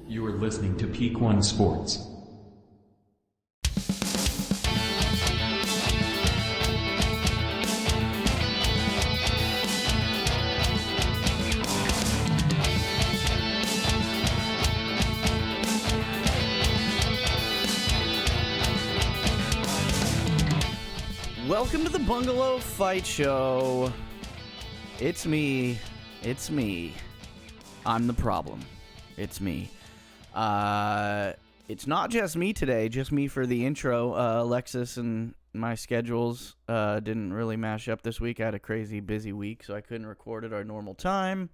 You are listening to Peak One Sports. Welcome to the Bungalow Fight Show. It's me. I'm the problem. It's me. It's not just me today, just me for the intro. Alexis and my schedules didn't really mash up this week. I had a crazy busy week, so I couldn't record at our normal time.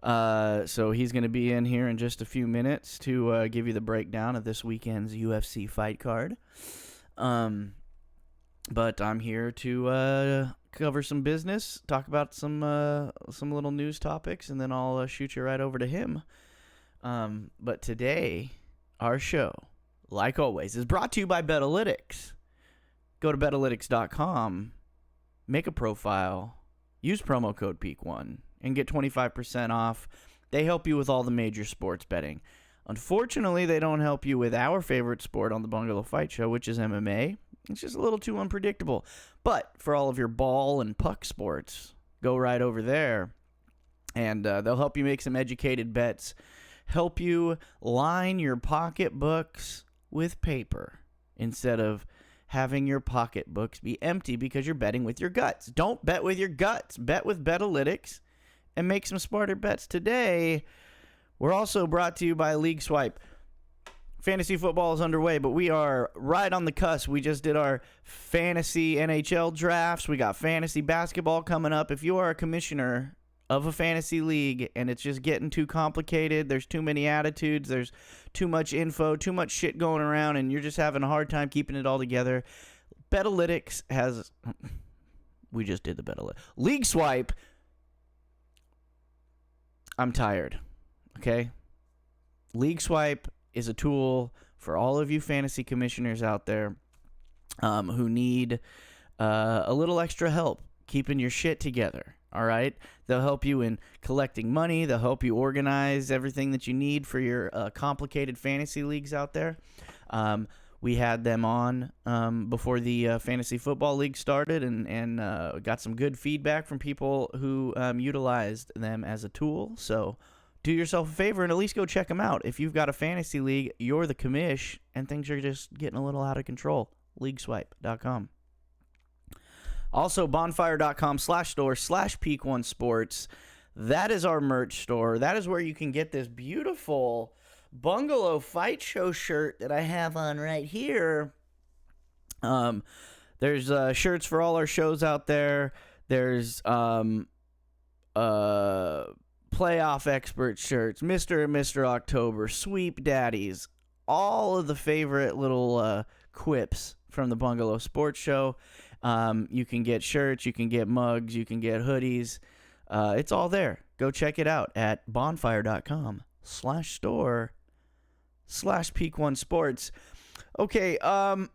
So he's going to be in here in just a few minutes to give you the breakdown of this weekend's UFC fight card. But I'm here to cover some business, talk about some little news topics, and then I'll shoot you right over to him. But today, our show, like always, is brought to you by Betalytics. Go to Betalytics.com, make a profile, use promo code PEAK1, and get 25% off. They help you with all the major sports betting. Unfortunately, they don't help you with our favorite sport on the Bungalow Fight Show, which is MMA. It's just a little too unpredictable. But for all of your ball and puck sports, go right over there. And they'll help you make some educated bets. Help you line your pocketbooks with paper instead of having your pocketbooks be empty because you're betting with your guts. Don't bet with your guts. Bet with Betalytics and make some smarter bets today. We're also brought to you by League Swipe. Fantasy football is underway, but we are right on the cusp. We just did our fantasy NHL drafts. We got fantasy basketball coming up. If you are a commissioner of a fantasy league and it's just getting too complicated, there's too many attitudes, there's too much info, too much shit going around, and you're just having a hard time keeping it all together, Betalytics has... We just did the Betalytics. League Swipe. I'm tired. Okay? League Swipe is a tool for all of you fantasy commissioners out there who need a little extra help keeping your shit together, all right? They'll help you in collecting money. They'll help you organize everything that you need for your complicated fantasy leagues out there. We had them on before the fantasy football league started and got some good feedback from people who utilized them as a tool. So do yourself a favor and at least go check them out. If you've got a fantasy league, you're the commish, and things are just getting a little out of control. Leagueswipe.com. Also, bonfire.com/store/peak1sports. That is our merch store. That is where you can get this beautiful Bungalow Fight Show shirt that I have on right here. There's shirts for all our shows out there. There's Playoff Expert shirts, Mr. and Mr. October, Sweep Daddies, all of the favorite little quips from the Bungalow Sports Show. You can get shirts, you can get mugs, you can get hoodies. It's all there. Go check it out at bonfire.com/store/peak1sports. Okay, I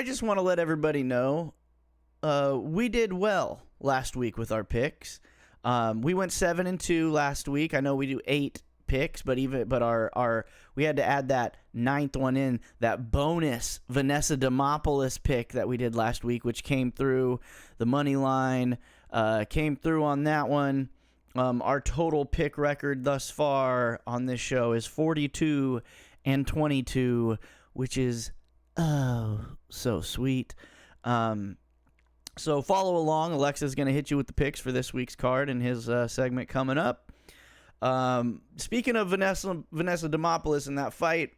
just want to let everybody know we did well last week with our picks. We went 7-2 last week. I know we do 8 picks, but our we had to add that 9th one in, that bonus Vanessa Demopoulos pick that we did last week, which came through. The money line came through on that one. Our total pick record thus far on this show is 42-22, which is so sweet. So follow along. Alexa's going to hit you with the picks for this week's card in his segment coming up. Speaking of Vanessa Demopoulos in that fight,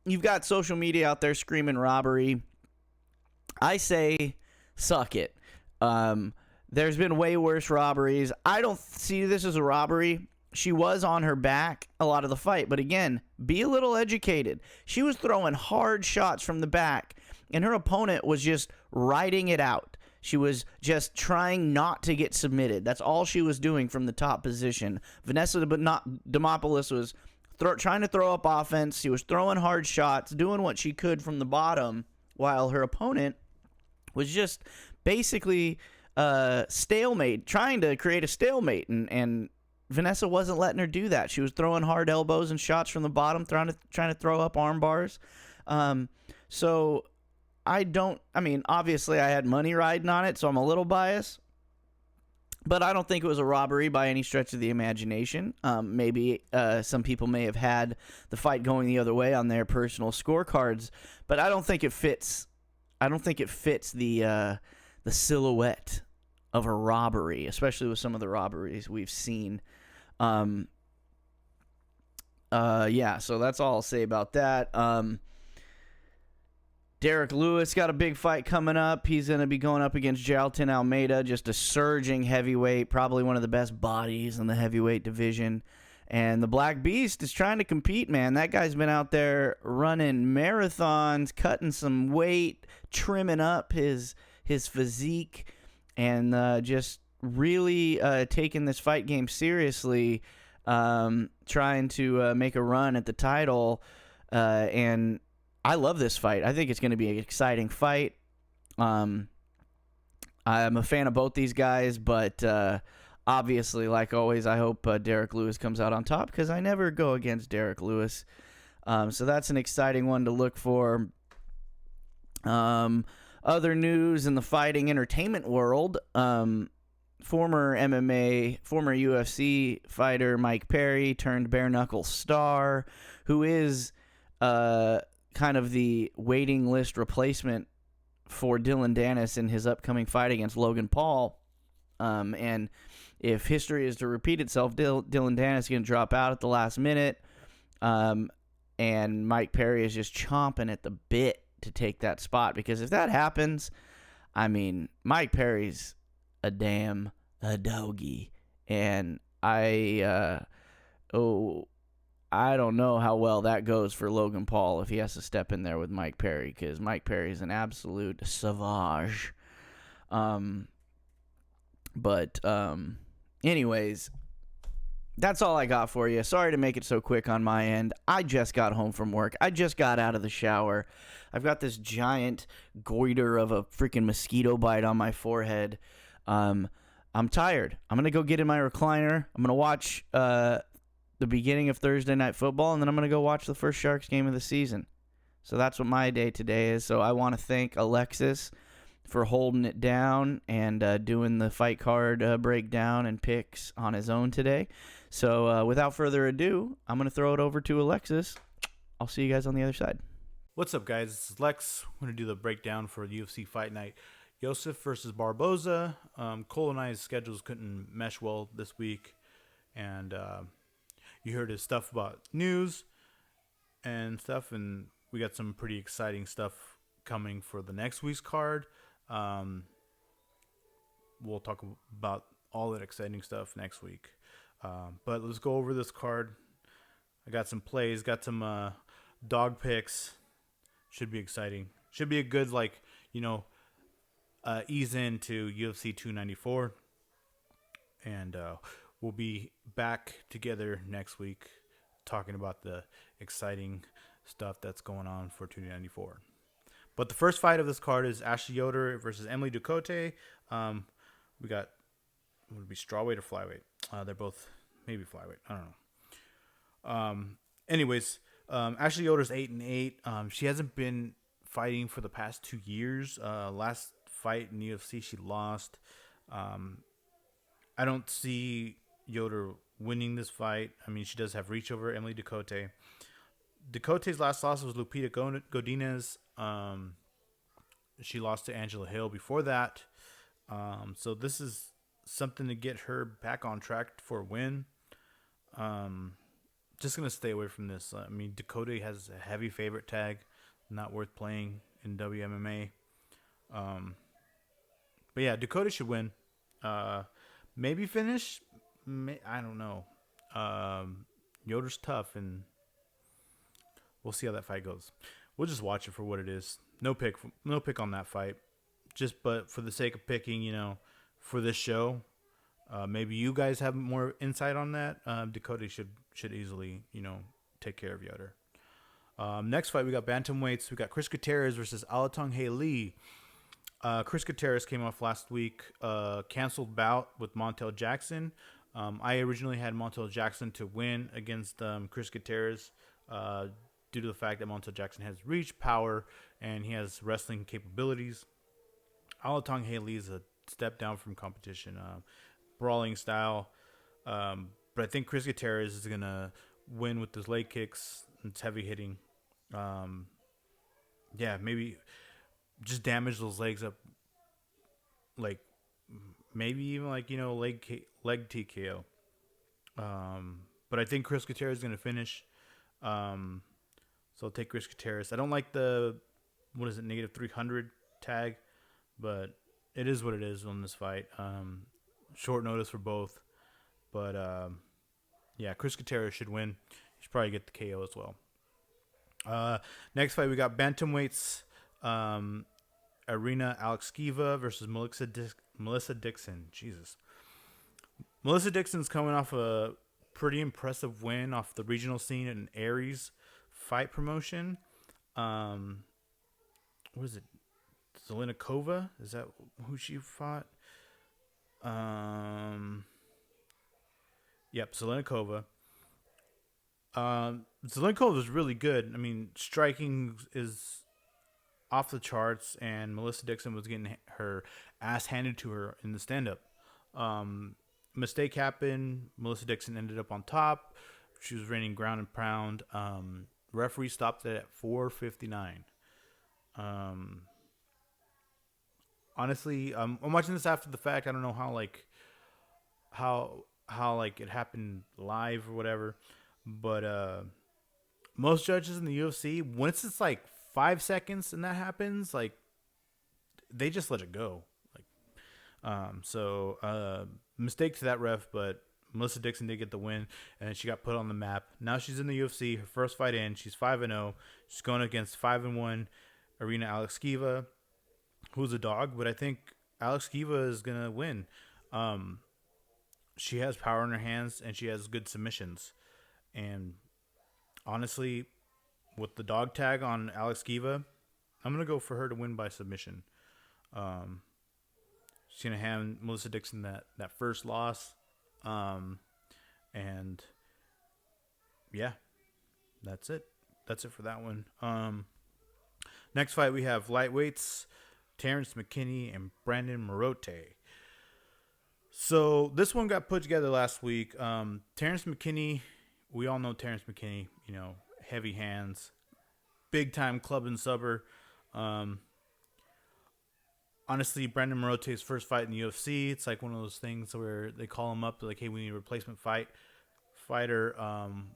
you've got social media out there screaming robbery. I say suck it. There's been way worse robberies. I don't see this as a robbery. She was on her back a lot of the fight, but again, be a little educated. She was throwing hard shots from the back, and her opponent was just riding it out. She was just trying not to get submitted. That's all she was doing from the top position. Vanessa Demopoulos was trying to throw up offense. She was throwing hard shots, doing what she could from the bottom, while her opponent was just basically stalemate, trying to create a stalemate and Vanessa wasn't letting her do that. She was throwing hard elbows and shots from the bottom, trying to throw up arm bars. So obviously I had money riding on it, so I'm a little biased. But I don't think it was a robbery by any stretch of the imagination. Maybe some people may have had the fight going the other way on their personal scorecards, but I don't think it fits. I don't think it fits the silhouette of a robbery, especially with some of the robberies we've seen. So that's all I'll say about that. Derek Lewis got a big fight coming up. He's going to be going up against Jailton Almeida, just a surging heavyweight, probably one of the best bodies in the heavyweight division. And the Black Beast is trying to compete, man. That guy's been out there running marathons, cutting some weight, trimming up his physique, and just really taking this fight game seriously, trying to make a run at the title. And I love this fight. I think it's going to be an exciting fight. I'm a fan of both these guys, but obviously, like always, I hope Derek Lewis comes out on top because I never go against Derek Lewis. So that's an exciting one to look for. Other news in the fighting entertainment world, former UFC fighter Mike Perry turned bare knuckle star, who is kind of the waiting list replacement for Dylan Dennis in his upcoming fight against Logan Paul. And if history is to repeat itself, Dylan Dennis is going to drop out at the last minute. And Mike Perry is just chomping at the bit to take that spot, because if that happens, I mean, Mike Perry's a doggy. And I don't know how well that goes for Logan Paul if he has to step in there with Mike Perry, because Mike Perry is an absolute savage. Anyways, that's all I got for you. Sorry to make it so quick on my end. I just got home from work. I just got out of the shower. I've got this giant goiter of a freaking mosquito bite on my forehead. I'm tired. I'm going to go get in my recliner. I'm going to watch the beginning of Thursday Night Football, and then I'm going to go watch the first Sharks game of the season. So that's what my day today is. So I want to thank Alexis for holding it down and doing the fight card breakdown and picks on his own today. So without further ado, I'm going to throw it over to Alexis. I'll see you guys on the other side. What's up, guys? This is Lex. I'm going to do the breakdown for the UFC Fight Night. Yusuff versus Barboza. Cole and I's schedules couldn't mesh well this week. And you heard his stuff about news and stuff. And we got some pretty exciting stuff coming for the next week's card. We'll talk about all that exciting stuff next week. But let's go over this card. I got some plays, got some dog picks. Should be exciting. Should be a good, ease into UFC 294. And we'll be back together next week talking about the exciting stuff that's going on for 294. But the first fight of this card is Ashley Yoder versus Emily Ducote. We got, would it be strawweight or flyweight? They're both maybe flyweight. I don't know. Anyways, Ashley Yoder's 8-8. She hasn't been fighting for the past 2 years. Last fight in the UFC, she lost. I don't see Yoder winning this fight. I mean, she does have reach over Emily Ducote. Ducote's last loss was Lupita Godinez. She lost to Angela Hill before that. So this is something to get her back on track for a win. Just going to stay away from this. I mean, Ducote has a heavy favorite tag. Not worth playing in WMMA. But yeah, Ducote should win. Maybe finish. I don't know. Yoder's tough, and we'll see how that fight goes. We'll just watch it for what it is. No pick on that fight. But for the sake of picking, for this show, maybe you guys have more insight on that. Ducote should easily, take care of Yoder. Next fight, we got bantamweights. We got Chris Gutierrez versus Alatong Lee. Chris Gutierrez came off last week, canceled bout with Montel Jackson. I originally had Montel Jackson to win against Chris Gutierrez due to the fact that Montel Jackson has reach, power, and he has wrestling capabilities. Alatong Haley is a step down from competition, brawling style. But I think Chris Gutierrez is going to win with his leg kicks. It's heavy hitting. Maybe just damage those legs up. Like, maybe even leg TKO. But I think Chris Gutierrez is going to finish. So I'll take Chris Gutierrez. I don't like the, negative 300 tag, but it is what it is on this fight. Short notice for both. But, Chris Gutierrez should win. He should probably get the KO as well. Next fight, we got bantamweights. Arena Alexkiva versus Melissa Dixon. Jesus. Melissa Dixon's coming off a pretty impressive win off the regional scene in Aries fight promotion. What is it? Zelenikova? Is that who she fought? Yep, Zelenikova. Zelenikova is really good. I mean, striking is off the charts, and Melissa Dixon was getting her ass handed to her in the stand-up. Mistake happened. Melissa Dixon ended up on top. She was reigning ground and pound. Referee stopped it at 4:59. Honestly, I'm watching this after the fact. I don't know how it happened live or whatever, but most judges in the UFC, once it's 5 seconds and that happens, they just let it go. Mistake to that ref, but Melissa Dixon did get the win, and she got put on the map. Now she's in the UFC, her first fight in. She's 5-0. She's going against 5-1 Arena Alexkiva, who's a dog, but I think Alexkiva is going to win. She has power in her hands, and she has good submissions. And honestly, with the dog tag on Alexkiva, I'm going to go for her to win by submission. She's going to hand Melissa Dixon that first loss. That's it. That's it for that one. Next fight, we have lightweights, Terrence McKinney and Brandon Marote. So this one got put together last week. Terrence McKinney, we all know Terrence McKinney, heavy hands, big time club and subber. Honestly, Brandon Marote's first fight in the UFC, it's one of those things where they call him up, hey, we need a replacement fighter.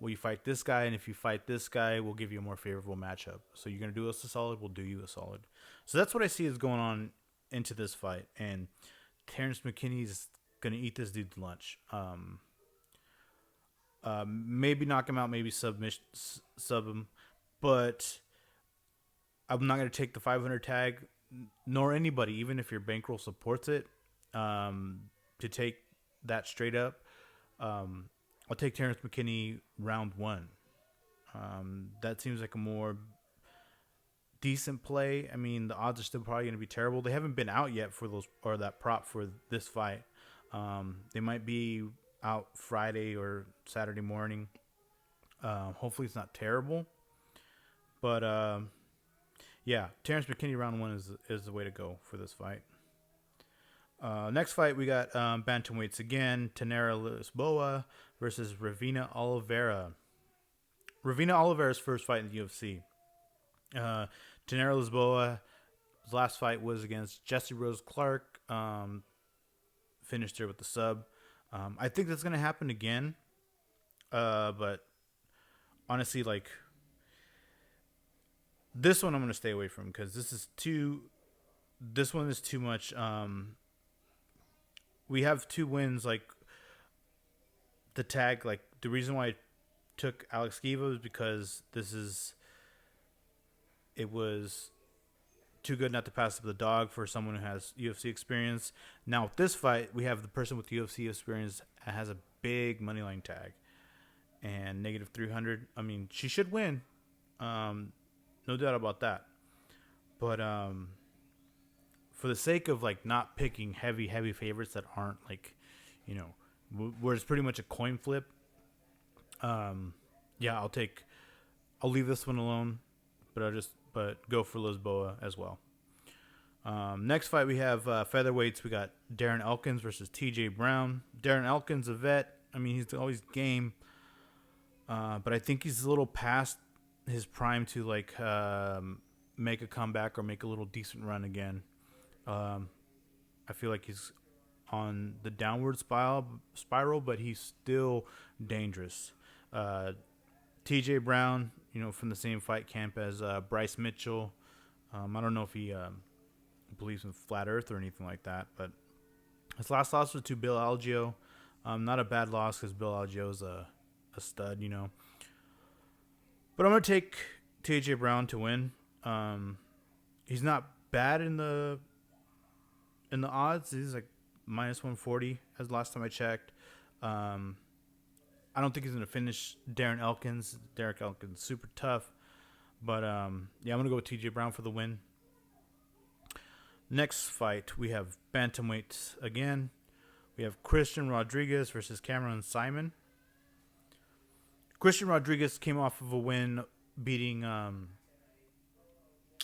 Will you fight this guy? And if you fight this guy, we'll give you a more favorable matchup. So you're going to do us a solid, we'll do you a solid. So that's what I see is going on into this fight. And Terrence McKinney's going to eat this dude's lunch. Maybe knock him out, maybe sub him. But I'm not going to take the 500 tag, nor anybody, even if your bankroll supports it, to take that straight up. I'll take Terrence McKinney round 1. That seems like a more decent play. I mean, the odds are still probably going to be terrible. They haven't been out yet for that prop for this fight. They might be out Friday or Saturday morning. Hopefully it's not terrible. But Terrence McKinney round 1 is the way to go for this fight. Next fight, we got bantamweights again. Tanera Lisboa versus Ravina Oliveira. Ravina Oliveira's first fight in the UFC. Tanera Lisboa's last fight was against Jessie Rose Clark. Finished her with the sub. I think that's going to happen again. But honestly, this one I'm going to stay away from because this one is too much. We have 2 wins, the tag, the reason why I took Alexkiva was because it was too good not to pass up the dog for someone who has UFC experience. Now with this fight, we have the person with the UFC experience that has a big moneyline tag and negative 300. I mean, she should win. No doubt about that. But for the sake of not picking heavy favorites that aren't where it's pretty much a coin flip. Yeah, I'll leave this one alone, but go for Lisboa as well. Next fight we have featherweights. We got Darren Elkins versus TJ Brown. Darren Elkins, a vet. I mean, he's always game, but I think he's a little past his prime to like make a comeback or make a little decent run again. I feel like he's on the downward spiral, but he's still dangerous. TJ Brown, from the same fight camp as Bryce Mitchell. I don't know if he believes in flat Earth or anything like that, but his last loss was to Bill Algeo. Not a bad loss because Bill Algeo is a stud, But I'm gonna take TJ Brown to win. He's not bad in the odds. He's like minus 140 as last time I checked. I don't think he's going to finish Darren Elkins. Derek Elkins super tough. But, yeah, I'm going to go with TJ Brown for the win. Next fight, we have bantamweights again. We have Christian Rodriguez versus Cameron Simon. Christian Rodriguez came off of a win beating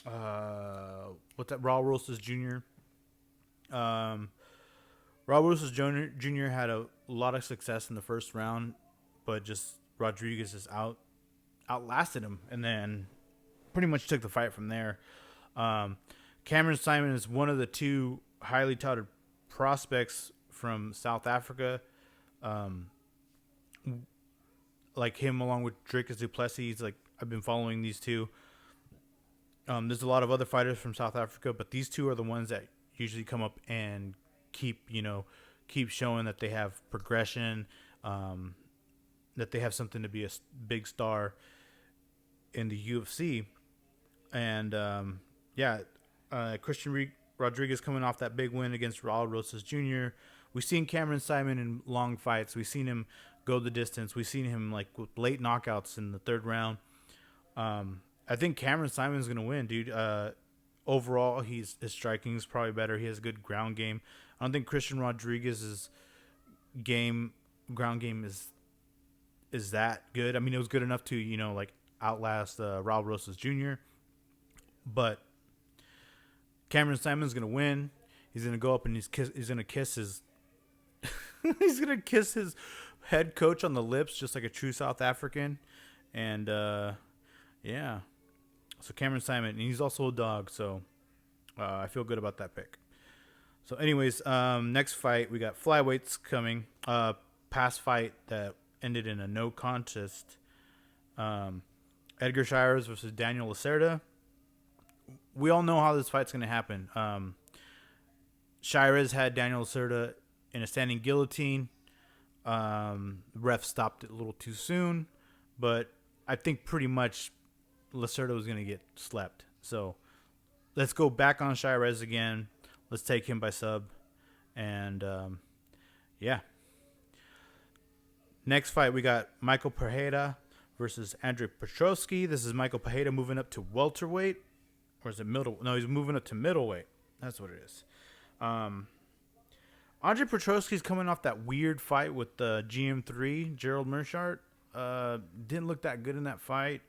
Raul Rosas Jr. Raul Rosas Jr. had a lot of success in the first round, but just Rodriguez just outlasted him and then pretty much took the fight from there. Cameron Simon is one of the two highly touted prospects from South Africa. Like him along with Dricus du Plessis, like I've been following these two. There's a lot of other fighters from South Africa, but these two are the ones that usually come up and keep showing that they have progression, that they have something to be a big star in the UFC. And Christian Rodriguez coming off that big win against Raul Rosas Jr. We've seen Cameron Simon in long fights. We've seen him go the distance. We've seen him like with late knockouts in the third round. I think Cameron Simon's gonna win, dude. Overall, his striking is probably better. He has a good ground game. I don't think Christian Rodriguez's ground game is that good. I mean, it was good enough to outlast Raul Rosas Jr. But Cameron Simon's gonna win. He's gonna go up and he's gonna kiss his he's gonna kiss his head coach on the lips just like a true South African. And yeah. So Cameron Simon, and he's also a dog, so I feel good about that pick. So anyways, next fight, we got flyweights coming. Past fight that ended in a no contest. Edgar Shires versus Daniel Lacerda. We all know how this fight's going to happen. Shires had Daniel Lacerda in a standing guillotine. Ref stopped it a little too soon, but I think pretty much Lacerda was going to get slept. So let's go back on Shires again. Let's take him by sub. And yeah. Next fight, we got Michael Pereira versus Andrei Petroski. This is Michael Pereira moving up to welterweight. Or is it middle? No, he's moving up to middleweight. That's what it is. Andrei Petroski's coming off that weird fight with the GM3, Gerald Meerschaert. Didn't look that good in that fight.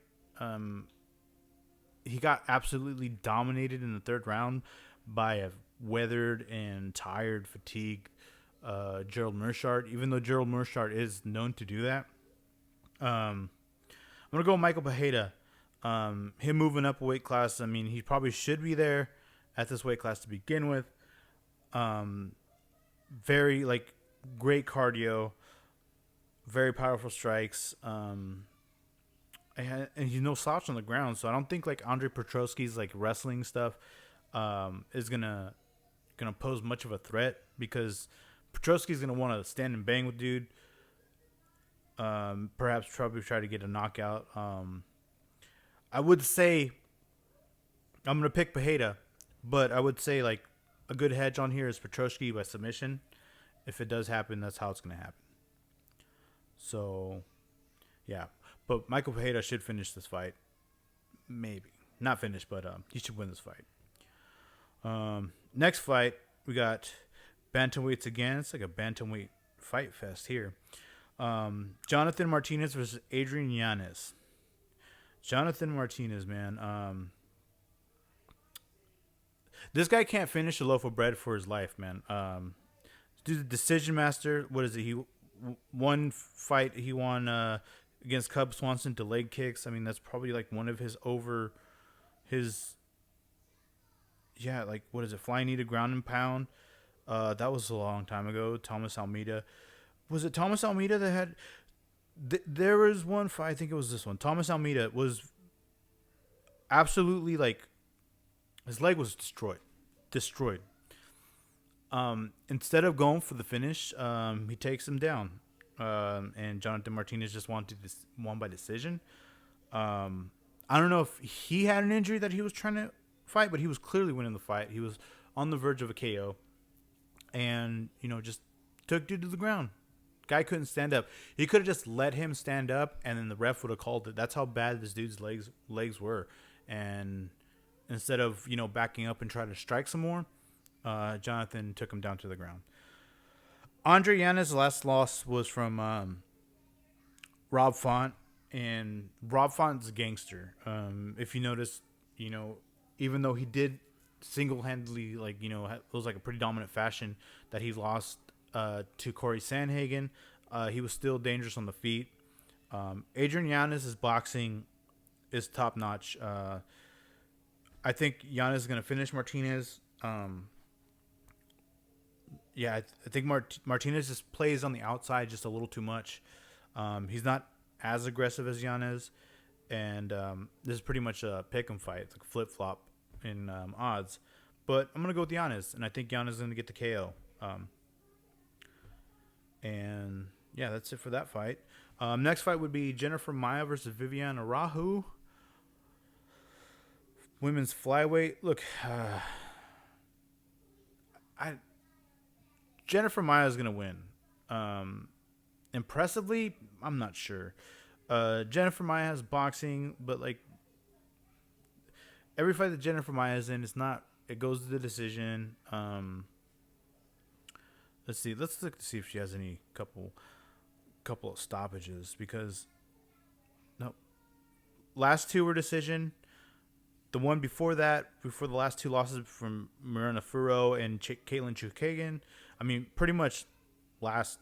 He got absolutely dominated in the third round by a weathered and tired, fatigued Gerald Meerschaert, even though Gerald Meerschaert is known to do that. I'm going to go Michael Pereira. Him moving up a weight class, I mean, he probably should be there at this weight class to begin with. Very, great cardio, very powerful strikes. And he's no slouch on the ground, so I don't think Andrei Petroski's wrestling stuff is gonna pose much of a threat, because Petroski's gonna want to stand and bang with dude. Perhaps probably try to get a knockout. I would say I'm gonna pick Pereira, but I would say a good hedge on here is Petroski by submission. If it does happen, that's how it's gonna happen. So yeah. But Michael Pereira should finish this fight. Maybe. Not finish, but he should win this fight. Next fight, we got bantamweights again. It's like a bantamweight Fight Fest here. Jonathan Martinez versus Adrian Yanez. Jonathan Martinez, man. This guy can't finish a loaf of bread for his life, man. Dude, the decision master. What is it? He one fight he won against Cub Swanson to leg kicks. I mean, that's probably like one of his like what is it? Flying knee to ground and pound. That was a long time ago. Thomas Almeida. Was it Thomas Almeida that had? There was one fight. I think it was this one. Thomas Almeida was absolutely like his leg was destroyed. Instead of going for the finish, he takes him down. And Jonathan Martinez just won by decision. I don't know if he had an injury that he was trying to fight, but he was clearly winning the fight. He was on the verge of a KO, and just took dude to the ground. Guy couldn't stand up. He could have just let him stand up, and then the ref would have called it. That's how bad this dude's legs were. And instead of backing up and try to strike some more, Jonathan took him down to the ground. Andre Yanez's last loss was from Rob Font, and Rob Font's a gangster. If you notice, even though he did single-handedly, it was like a pretty dominant fashion that he lost to Corey Sandhagen, he was still dangerous on the feet. Adrian Yanez's boxing is top-notch. I think Yanez is going to finish Martinez. I think Martinez just plays on the outside just a little too much. He's not as aggressive as Yanez, and this is pretty much a pick-em fight. It's like a flip-flop in odds. But I'm going to go with Yanez, and I think Yanez is going to get the KO. And yeah, that's it for that fight. Next fight would be Jennifer Maia versus Viviane Araújo. Women's flyweight. Look, Jennifer Maia is going to win. Impressively, I'm not sure. Jennifer Maia has boxing, but every fight that Jennifer Maia is in, it goes to the decision. Let's see. Let's look to see if she has any couple of stoppages, because no, last two were decision. The one before that, before the last two losses from Marina Furo and Caitlin Chukagan, I mean, pretty much last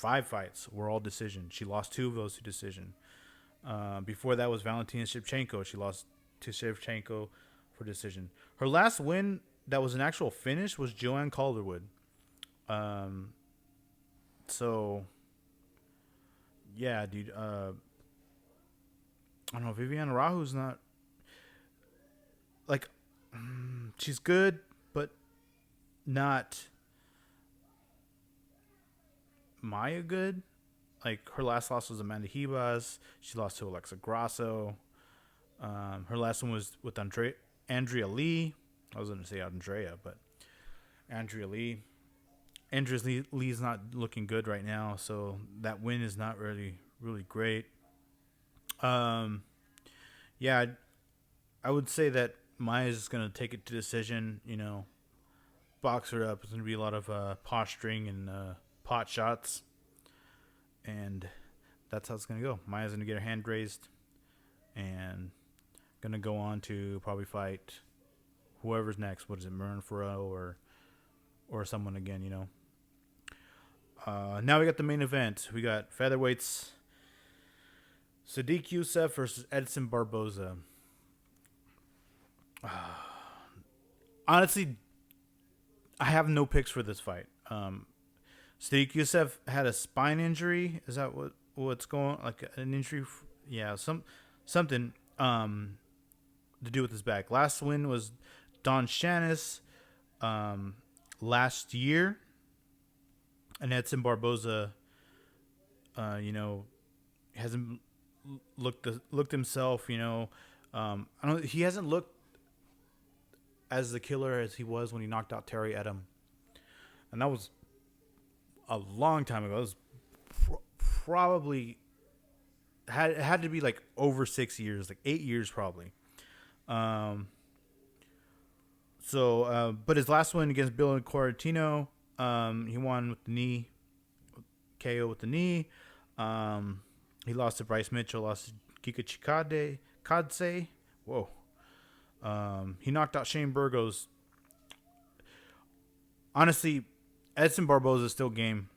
5 fights were all decision. She lost 2 of those to decision. Before that was Valentina Shevchenko. She lost to Shevchenko for decision. Her last win that was an actual finish was Joanne Calderwood. So yeah, dude. I don't know. Viviane Araújo's not she's good, but not Maya good. Her last loss was Amanda Ribas. She lost to Alexa Grasso. Her last one was with Andrea Lee. I was going to say Andrea, but Andrea Lee. Andrea Lee's not looking good right now, so that win is not really great. Yeah, I would say that Maya's just going to take it to decision, box her up. It's going to be a lot of posturing and pot shots, and that's how it's going to go. Maya's going to get her hand raised and going to go on to probably fight whoever's next. What is it, Marina Furo or someone again, Now we got the main event. We got featherweights, Sadiq Yusuff versus Edson Barboza. Honestly, I have no picks for this fight. Sadiq Yusuff had a spine injury. Is that what's going on? An injury? Yeah, something to do with his back. Last win was Don Shanis last year. And Edson Barboza, hasn't looked himself, I don't. He hasn't looked as the killer as he was when he knocked out Terry Edom, and that was a long time ago. It was probably had to be over 6 years, 8 years probably. But his last win against Bill Quarantino, he won with the knee, KO with the knee. He lost to Bryce Mitchell, lost to Kika Kadse. Whoa. He knocked out Shane Burgos. Honestly, Edson Barboza is still game.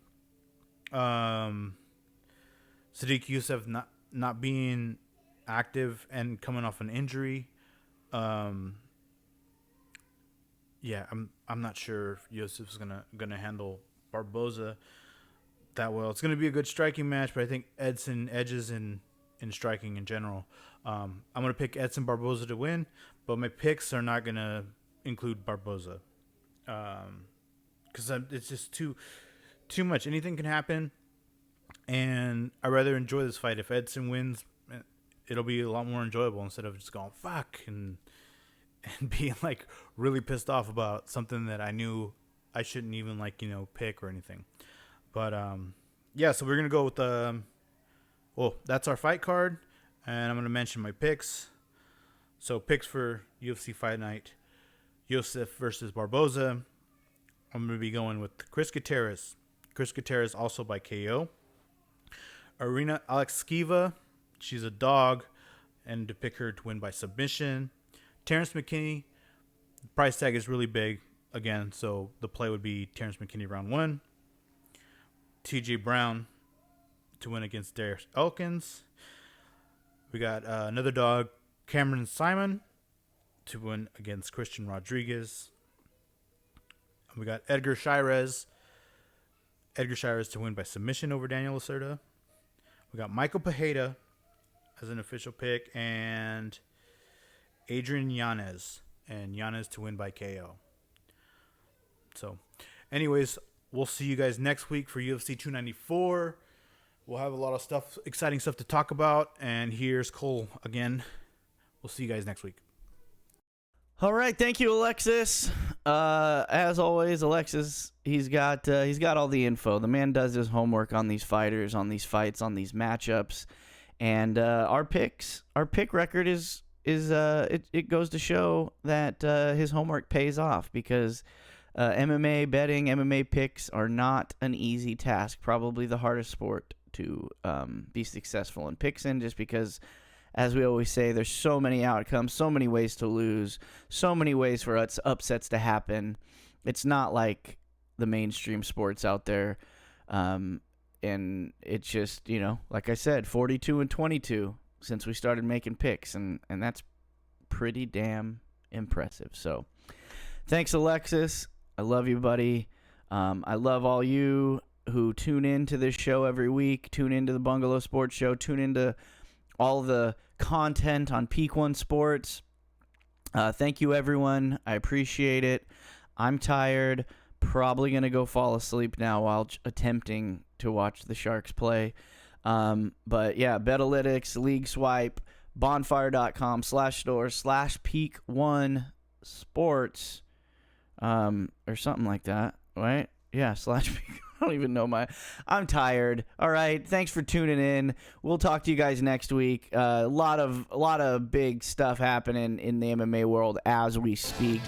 Sadiq Yusuff not being active and coming off an injury. Yeah, I'm not sure if Yusuff's gonna handle Barboza that well. It's gonna be a good striking match, but I think Edson edges in striking in general. I'm gonna pick Edson Barboza to win, but my picks are not gonna include Barboza, because it's just too much. Anything can happen, and I'd rather enjoy this fight. If Edson wins, it'll be a lot more enjoyable instead of just going fuck and being like really pissed off about something that I knew I shouldn't even pick or anything. But yeah, so we're gonna go with that's our fight card, and I'm gonna mention my picks. So picks for UFC Fight Night: Yusuff versus Barboza. I'm gonna be going with Chris Gutierrez. Chris Gutierrez also by KO. Arena Alexkiva, she's a dog, and to pick her to win by submission. Terrence McKinney, the price tag is really big again, so the play would be Terrence McKinney round 1. TJ Brown to win against Darius Elkins. We got another dog, Cameron Simon, to win against Christian Rodriguez. And we got Edgar Shirez to win by submission over Daniel Lacerda. We got Michael Pajeda as an official pick, and Adrian Yanez to win by KO. So, anyways, we'll see you guys next week for UFC 294. We'll have a lot of exciting stuff to talk about. And here's Cole again. We'll see you guys next week. All right, thank you, Alexis. As always, Alexis, he's got all the info. The man does his homework on these fighters, on these fights, on these matchups, and our pick record it goes to show that his homework pays off, because MMA betting, MMA picks are not an easy task. Probably the hardest sport to be successful in picks in, just because, as we always say, there's so many outcomes, so many ways to lose, so many ways for upsets to happen. It's not like the mainstream sports out there. And it's just, like I said, 42-22 since we started making picks, and that's pretty damn impressive. So thanks, Alexis. I love you, buddy. I love all you who tune in to this show every week, tune into the Bungalow Sports Show, tune into all the content on Peak One Sports. Thank you, everyone. I appreciate it. I'm tired. Probably going to go fall asleep now while attempting to watch the Sharks play. But yeah, Betalytics, League Swipe, bonfire.com/store/Peak1Sports, or something like that, right? Yeah, /Peak. I don't even know I'm tired. All right, thanks for tuning in. We'll talk to you guys next week. A lot of big stuff happening in the MMA world as we speak.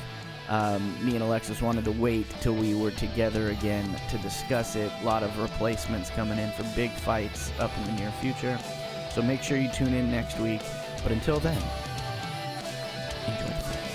Me and Alexis wanted to wait till we were together again to discuss it. A lot of replacements coming in for big fights up in the near future. So make sure you tune in next week. But until then, enjoy the fight.